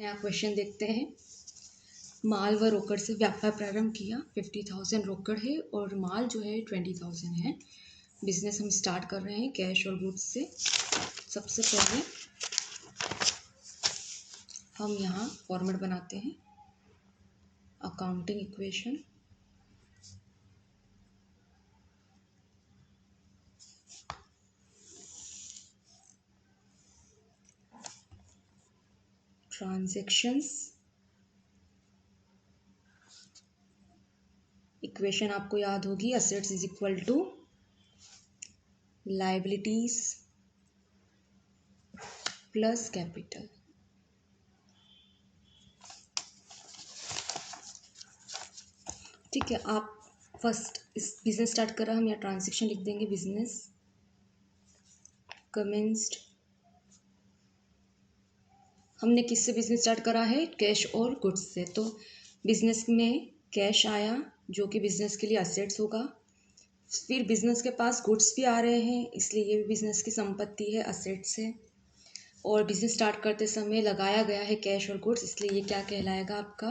नया क्वेश्चन देखते हैं। माल व रोकड़ से व्यापार प्रारंभ किया। 50,000 रोकड़ है और माल जो है 20,000 है। बिजनेस हम स्टार्ट कर रहे हैं कैश और गुड्स से। सबसे पहले हम यहाँ फॉर्मेट बनाते हैं अकाउंटिंग इक्वेशन। ट्रांजैक्शंस इक्वेशन आपको याद होगी, assets is equal to liabilities plus capital. ठीक है, आप फर्स्ट इस बिजनेस स्टार्ट करा, हम यहाँ ट्रांजैक्शन लिख देंगे। Business commenced. हमने किससे बिजनेस स्टार्ट करा है? कैश और गुड्स से। तो बिजनेस में कैश आया जो कि बिजनेस के लिए असेट्स होगा। फिर बिजनेस के पास गुड्स भी आ रहे हैं, इसलिए ये भी बिजनेस की संपत्ति है, असेट्स है। और बिजनेस स्टार्ट करते समय लगाया गया है कैश और गुड्स, इसलिए ये क्या कहलाएगा? आपका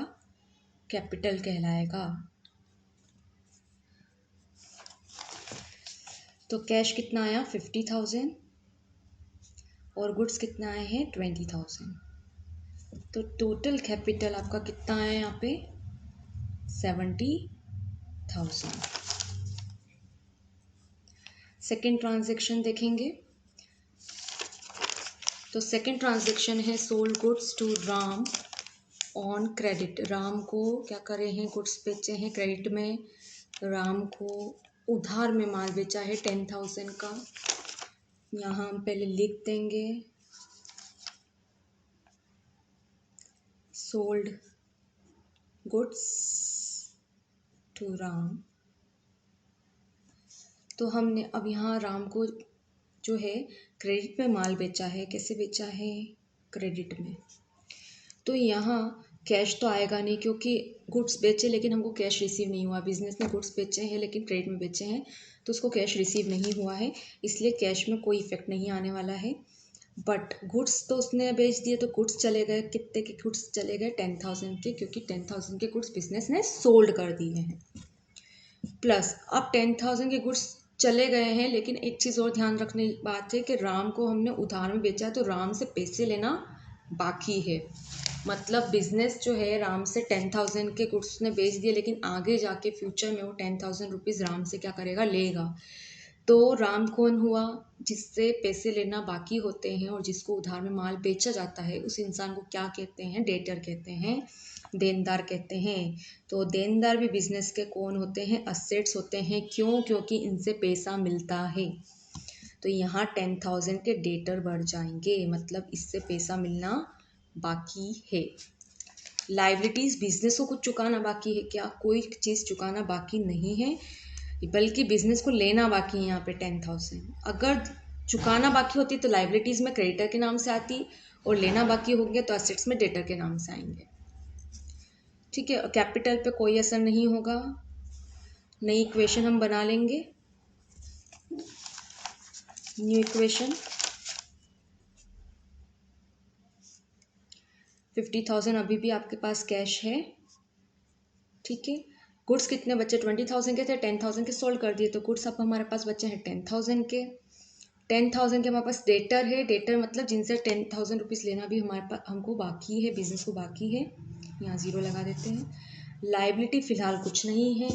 कैपिटल कहलाएगा। तो कैश कितना आया? 50,000 और गुड्स कितना आए हैं? 20,000। तो टोटल कैपिटल आपका कितना आया यहाँ पे? 70,000। सेकेंड ट्रांजैक्शन देखेंगे तो सेकेंड ट्रांजैक्शन है sold goods to Ram on credit. Ram को क्या करे हैं? गुड्स बेचे हैं क्रेडिट में। राम को उधार में माल बेचा है 10,000 का। यहाँ हम पहले लिख देंगे सोल्ड गुड्स टू राम। तो हमने अब यहाँ राम को जो है क्रेडिट में माल बेचा है। कैसे बेचा है? क्रेडिट में। तो यहाँ कैश तो आएगा नहीं क्योंकि गुड्स बेचे लेकिन हमको कैश रिसीव नहीं हुआ। बिजनेस में गुड्स बेचे हैं लेकिन क्रेडिट में बेचे हैं तो उसको कैश रिसीव नहीं हुआ है, इसलिए कैश में कोई इफेक्ट नहीं आने वाला है। बट गुड्स तो उसने बेच दिए तो गुड्स चले गए। कितने के गुड्स चले गए? 10,000 के, क्योंकि 10,000 के गुड्स बिजनेस ने सोल्ड कर दिए हैं। प्लस अब 10,000 के गुड्स चले गए हैं, लेकिन एक चीज़ और ध्यान रखने की बात है कि राम को हमने उधार में बेचा है तो राम से पैसे लेना बाकी है। मतलब बिजनेस जो है राम से 10,000 के गुड्स ने बेच दिए, लेकिन आगे जाके फ्यूचर में वो 10,000 रुपीज़ राम से क्या करेगा? लेगा। तो राम कौन हुआ? जिससे पैसे लेना बाकी होते हैं और जिसको उधार में माल बेचा जाता है उस इंसान को क्या कहते हैं? डेटर कहते हैं, देनदार कहते हैं। तो देनदार भी बिजनेस के कौन होते हैं? असेट्स होते हैं। क्यों? क्योंकि इनसे पैसा मिलता है। तो यहाँ 10,000 के डेटर बढ़ जाएंगे, मतलब इससे पैसा मिलना बाकी है। लायबिलिटीज बिजनेस को कुछ चुकाना बाकी है क्या? कोई चीज़ चुकाना बाकी नहीं है, बल्कि बिजनेस को लेना बाकी है। यहाँ पे 10,000 अगर चुकाना बाकी होती तो लायबिलिटीज में क्रेडिटर के नाम से आती और लेना बाकी हो गया तो असेट्स में डेटर के नाम से आएंगे। ठीक है, कैपिटल पे कोई असर नहीं होगा। नई इक्वेशन हम बना लेंगे। न्यू इक्वेशन 50,000 अभी भी आपके पास कैश है। ठीक है, गुड्स कितने बचे? 20,000 के थे, 10,000 के सोल्ड कर दिए तो गुड्स अब हमारे पास बचे हैं 10,000 के। 10,000 के हमारे पास डेटर है। डेटर मतलब जिनसे 10,000 रुपीज़ लेना भी हमारे पास हमको बाकी है, बिजनेस को बाकी है। यहाँ ज़ीरो लगा देते हैं। लायबिलिटी फ़िलहाल कुछ नहीं है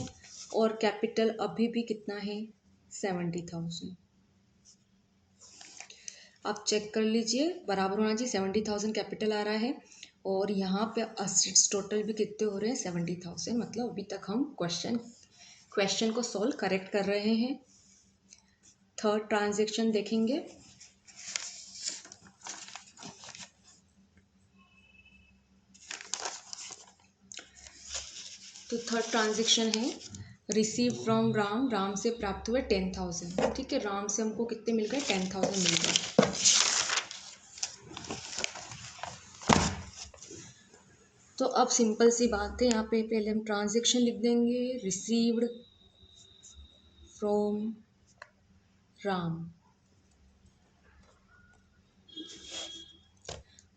और कैपिटल अभी भी कितना है? 70,000। आप चेक कर लीजिए, बराबर होना चाहिए। 70,000 कैपिटल आ रहा है और यहाँ पे असेट्स टोटल भी कितने हो रहे हैं? 70,000। मतलब अभी तक हम क्वेश्चन को सॉल्व करेक्ट कर रहे हैं। थर्ड ट्रांजैक्शन देखेंगे। तो थर्ड ट्रांजैक्शन है रिसीव फ्रॉम राम। राम से प्राप्त हुए 10,000। ठीक है, राम से हमको कितने मिल गए? 10,000 मिल गए। तो अब सिंपल सी बात है, यहाँ पे पहले हम ट्रांजैक्शन लिख देंगे रिसीव्ड फ्रॉम राम।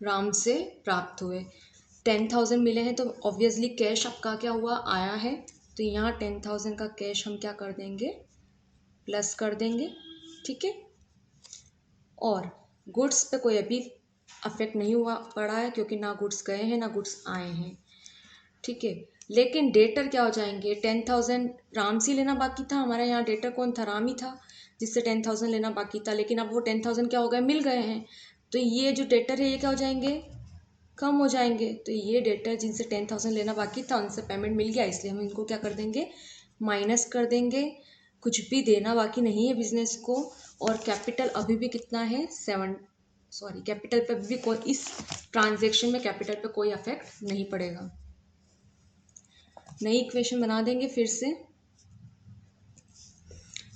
राम से प्राप्त हुए। 10,000 मिले हैं तो ऑब्वियसली कैश आपका क्या हुआ, आया है। तो यहाँ 10,000 का कैश हम क्या कर देंगे, प्लस कर देंगे, ठीक है। और गुड्स पे कोई अभी अफेक्ट नहीं हुआ पड़ा है क्योंकि ना गुड्स गए हैं ना गुड्स आए हैं, ठीक है। लेकिन डेटर क्या हो जाएंगे, 10,000 राम से लेना बाकी था, हमारा यहाँ डेटर कौन था, राम ही था, जिससे 10,000 लेना बाकी था। लेकिन अब वो 10,000 क्या हो गए, मिल गए हैं। तो ये जो डेटर है ये क्या हो जाएंगे, कम हो जाएंगे। तो ये डेटर जिनसे 10,000 लेना बाकी था उनसे पेमेंट मिल गया, इसलिए हम इनको क्या कर देंगे, माइनस कर देंगे। कुछ भी देना बाकी नहीं है बिजनेस को। और कैपिटल अभी भी कितना है, कैपिटल पे भी कोई, इस ट्रांजेक्शन में कैपिटल पे कोई अफेक्ट नहीं पड़ेगा। नई इक्वेशन बना देंगे फिर से।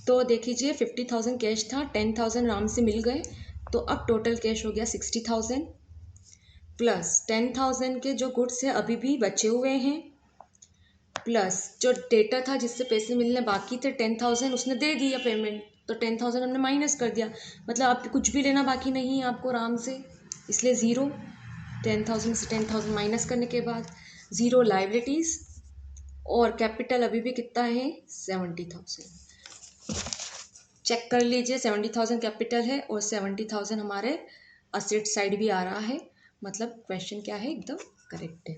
तो देख लीजिए 50,000 कैश था, 10,000 राम से मिल गए, तो अब टोटल कैश हो गया 60,000 प्लस 10,000 के जो गुड्स है अभी भी बचे हुए हैं, प्लस जो डेटा था जिससे पैसे मिलने बाकी थे 10,000 उसने दे दिया पेमेंट, तो 10,000 हमने माइनस कर दिया। मतलब आप कुछ भी लेना बाकी नहीं है आपको राम से, इसलिए ज़ीरो। 10,000 से 10,000 माइनस करने के बाद ज़ीरो लाइबिलिटीज़। और कैपिटल अभी भी कितना है, 70,000। चेक कर लीजिए, 70,000 कैपिटल है और 70,000 हमारे असेट साइड भी आ रहा है। मतलब क्वेश्चन क्या है, एकदम करेक्ट है।